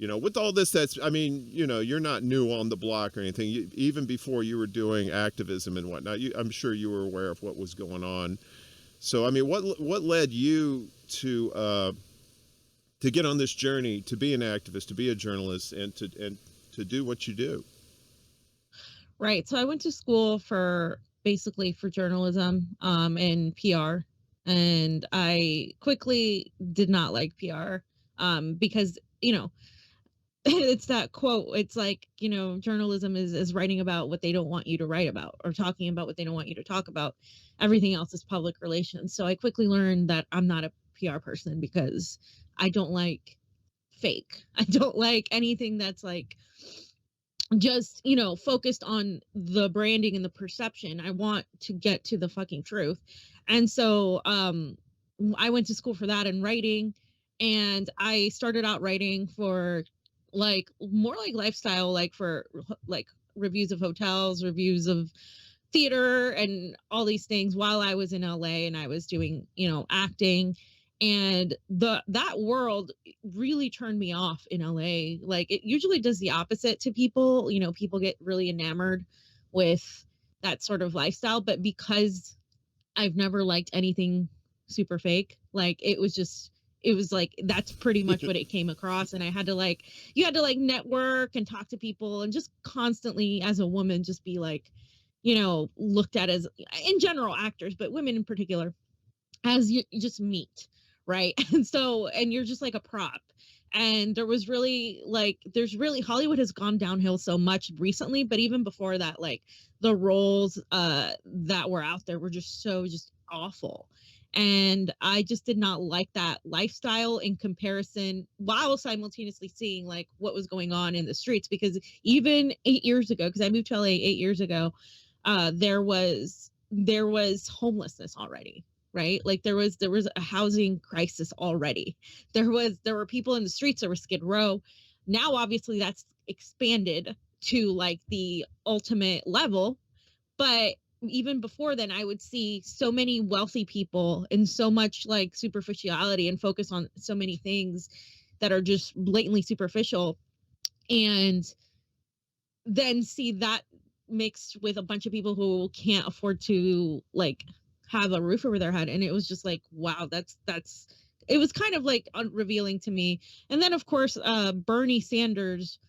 with all this, you're not new on the block or anything. Even before you were doing activism and whatnot, I'm sure you were aware of what was going on. So, I mean, what led you to get on this journey, to be an activist, to be a journalist, and to do what you do? Right. So I went to school for basically for journalism and PR. And I quickly did not like PR because, it's that quote. It's like, journalism is writing about what they don't want you to write about or talking about what they don't want you to talk about. Everything else is public relations. So I quickly learned that I'm not a PR person because I don't like fake. I don't like anything that's like just focused on the branding and the perception. I want to get to the fucking truth. And so I went to school for that and writing, and I started out writing for like more like lifestyle, like for like reviews of hotels, reviews of theater and all these things while I was in LA and I was doing, acting. And that world really turned me off in LA. Like it usually does the opposite to people. People get really enamored with that sort of lifestyle, but because I've never liked anything super fake, like it was like that's pretty much what it came across. And I had to like you had to like network and talk to people and just constantly as a woman just be like looked at as, in general, actors, but women in particular, as you just meat, right? And you're just like a prop. And there's really Hollywood has gone downhill so much recently, but even before that, like the roles that were out there were just awful. And I just did not like that lifestyle in comparison while simultaneously seeing like what was going on in the streets. Because even 8 years ago, because I moved to LA 8 years ago, there was homelessness already, right? Like there was a housing crisis already. There were people in the streets. There was Skid Row. Now obviously that's expanded to like the ultimate level, but even before then I would see so many wealthy people and so much like superficiality and focus on so many things that are just blatantly superficial, and then see that mixed with a bunch of people who can't afford to like have a roof over their head. And it was just like, wow, that's it was kind of like revealing to me. And then of course Bernie Sanders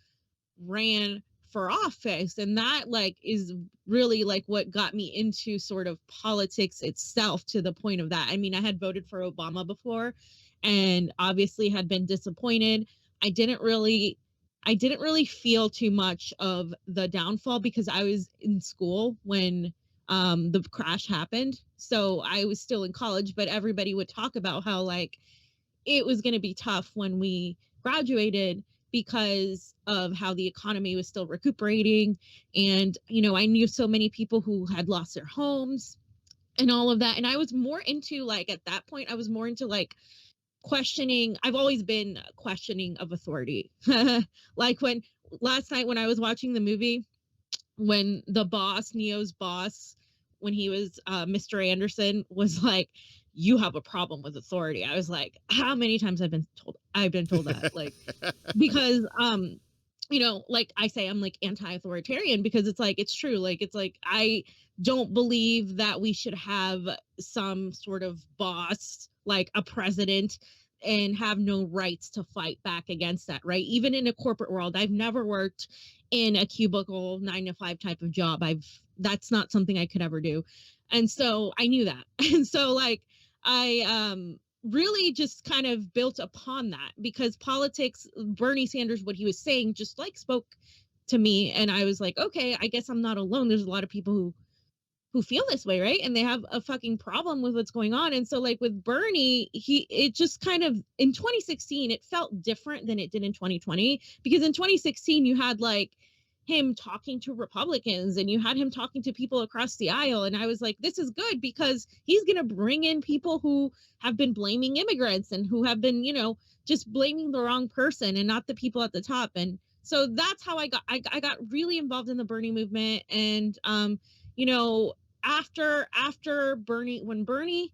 ran for office, and that like is really like what got me into sort of politics itself, to the point of that. I mean, I had voted for Obama before and obviously had been disappointed. I didn't really I didn't really feel too much of the downfall because I was in school when the crash happened. So I was still in college, but everybody would talk about how like it was going to be tough when we graduated because of how the economy was still recuperating. And, I knew so many people who had lost their homes and all of that. And I was more into like, at that point, I was more into like questioning. I've always been questioning of authority. Like when last night when I was watching the movie, when the boss, Neo's boss, when he was Mr. Anderson, was like, "You have a problem with authority." I was like, "How many times I've been told? I've been told that." Like, because like I say, I'm like anti-authoritarian because it's like it's true. Like it's like I don't believe that we should have some sort of boss like a president and have no rights to fight back against that, right? Even in a corporate world, I've never worked in a cubicle 9 to 5 type of job. That's not something I could ever do. And so I knew that. And so like I really just kind of built upon that because politics, Bernie Sanders, what he was saying just like spoke to me. And I was like, okay, I guess I'm not alone. There's a lot of people who feel this way, right? And they have a fucking problem with what's going on. And so like with Bernie, it just kind of in 2016, it felt different than it did in 2020, because in 2016 you had like him talking to Republicans and you had him talking to people across the aisle. And I was like, this is good because he's going to bring in people who have been blaming immigrants and who have been, just blaming the wrong person and not the people at the top. And so that's how I got really involved in the Bernie movement. And, you know, after Bernie, when Bernie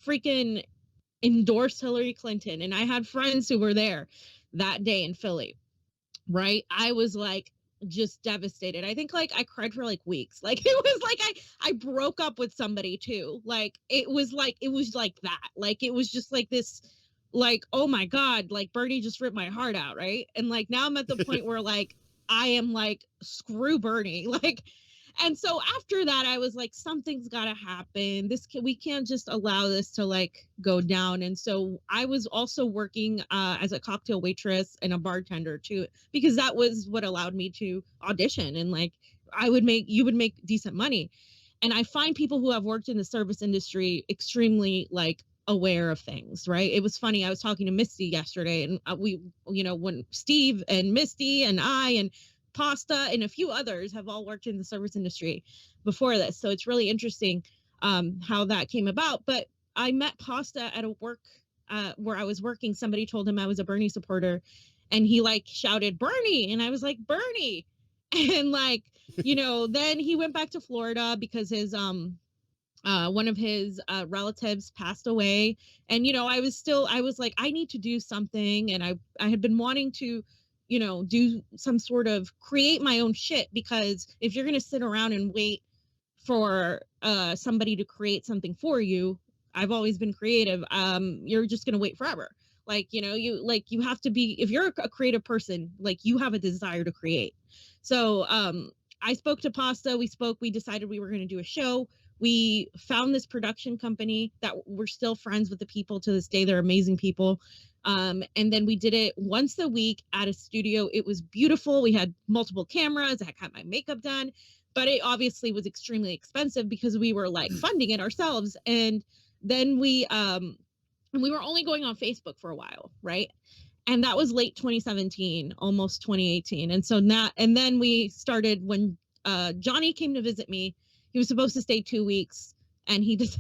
freaking endorsed Hillary Clinton, and I had friends who were there that day in Philly. right? I was like just devastated. I think like I cried for like weeks. Like it was like I broke up with somebody too. Like it was like that. Like it was just like this like oh my god, like Bernie just ripped my heart out, right? And like now I'm at the point where like I am like screw Bernie. Like and so after that I was like something's got to happen. We can't just allow this to like go down. And so I was also working as a cocktail waitress and a bartender too, because that was what allowed me to audition. And like you would make decent money. And I find people who have worked in the service industry extremely like aware of things, right? It was funny. I was talking to Misty yesterday, and when Steve and Misty and I and Pasta and a few others have all worked in the service industry before this. So it's really interesting how that came about. But I met Pasta at a work where I was working. Somebody told him I was a Bernie supporter, and he like shouted Bernie, and I was like Bernie, and like then he went back to Florida because his one of his relatives passed away. And I was like I need to do something, and I had been wanting to do some sort of create my own shit, because if you're going to sit around and wait for somebody to create something for you, I've always been creative, you're just going to wait forever. Like you have to be, if you're a creative person, like you have a desire to create. So I spoke to Pasta, we decided we were going to do a show. We found this production company that we're still friends with the people to this day. They're amazing people. And then we did it once a week at a studio. It was beautiful. We had multiple cameras. I got my makeup done, but it obviously was extremely expensive because we were like funding it ourselves. And then we were only going on Facebook for a while, right? And that was late 2017, almost 2018. And so now, and then we started when Johnny came to visit me. He was supposed to stay 2 weeks, and he's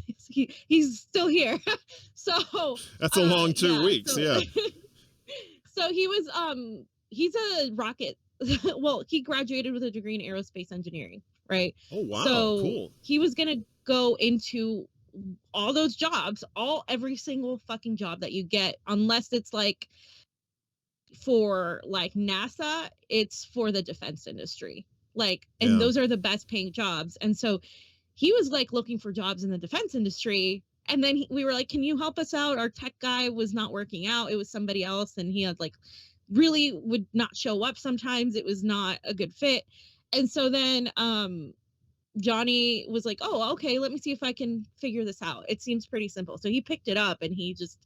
still here. So That's a long two yeah, weeks. Yeah. so he's a rocket. Well, he graduated with a degree in aerospace engineering, right? Oh, wow. So Cool. he was gonna go into all those jobs, every single fucking job that you get, unless it's like for like NASA, it's for the defense industry. Like, and Yeah. those are the best paying jobs. And so he was like looking for jobs in the defense industry. And then we were like, can you help us out? Our tech guy was not working out. It was somebody else. And he had like really would not show up sometimes. It was not a good fit. And so then Johnny was like, oh, okay, let me see if I can figure this out. It seems pretty simple. So he picked it up and he just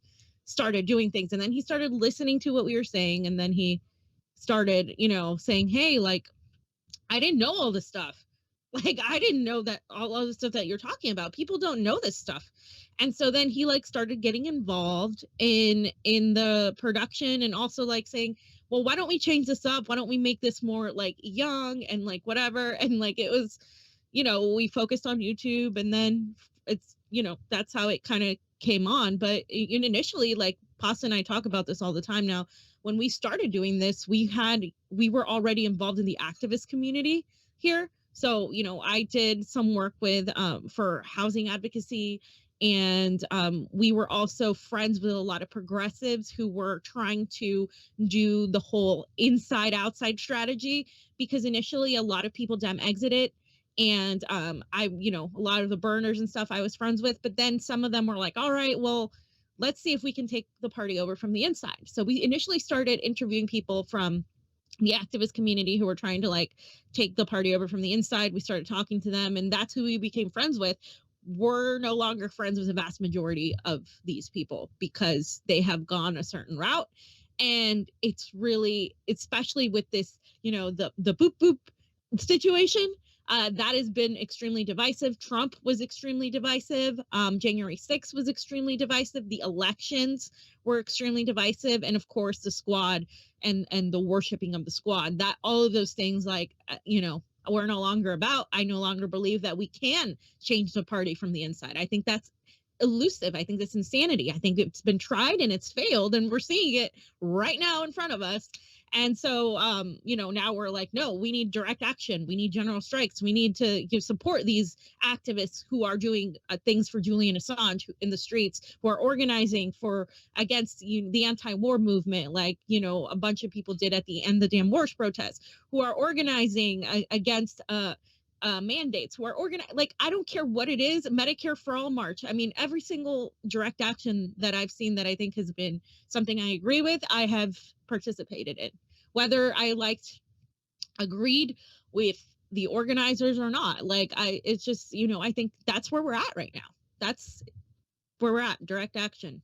started doing things. And then he started listening to what we were saying. And then he started, saying, hey, like, I didn't know all this stuff. Like, I didn't know that all the stuff that you're talking about. People don't know this stuff. And so then he like started getting involved in the production, and also like saying, well, why don't we change this up? Why don't we make this more like young and like whatever? And like it was, we focused on YouTube, and then it's, that's how it kind of came on. But initially, like Pasta and I talk about this all the time now. When we started doing this, we were already involved in the activist community here. So, I did some work with for housing advocacy, and we were also friends with a lot of progressives who were trying to do the whole inside outside strategy, because initially a lot of people dem exited. And a lot of the burners and stuff I was friends with, but then some of them were like, all right, well, let's see if we can take the party over from the inside. So we initially started interviewing people from the activist community who were trying to like take the party over from the inside. We started talking to them, and that's who we became friends with. We're no longer friends with the vast majority of these people because they have gone a certain route. And it's really, especially with this, the boop boop situation, that has been extremely divisive. Trump was extremely divisive. January 6th was extremely divisive. The elections were extremely divisive. And of course, the squad and the worshiping of the squad, that all of those things, like, we're no longer about. I no longer believe that we can change the party from the inside. I think that's elusive. I think that's insanity. I think it's been tried and it's failed, and we're seeing it right now in front of us. And so, now we're like, no, we need direct action. We need general strikes. We need to give support these activists who are doing things for Julian Assange in the streets, who are organizing for against the anti-war movement, like a bunch of people did at the End the Damn Wars protests, who are organizing against mandates, who are organized. Like, I don't care what it is. Medicare for All march. I mean, every single direct action that I've seen that I think has been something I agree with, I have participated in, whether I agreed with the organizers or not. It's just, I think that's where we're at right now. That's where we're at. Direct action.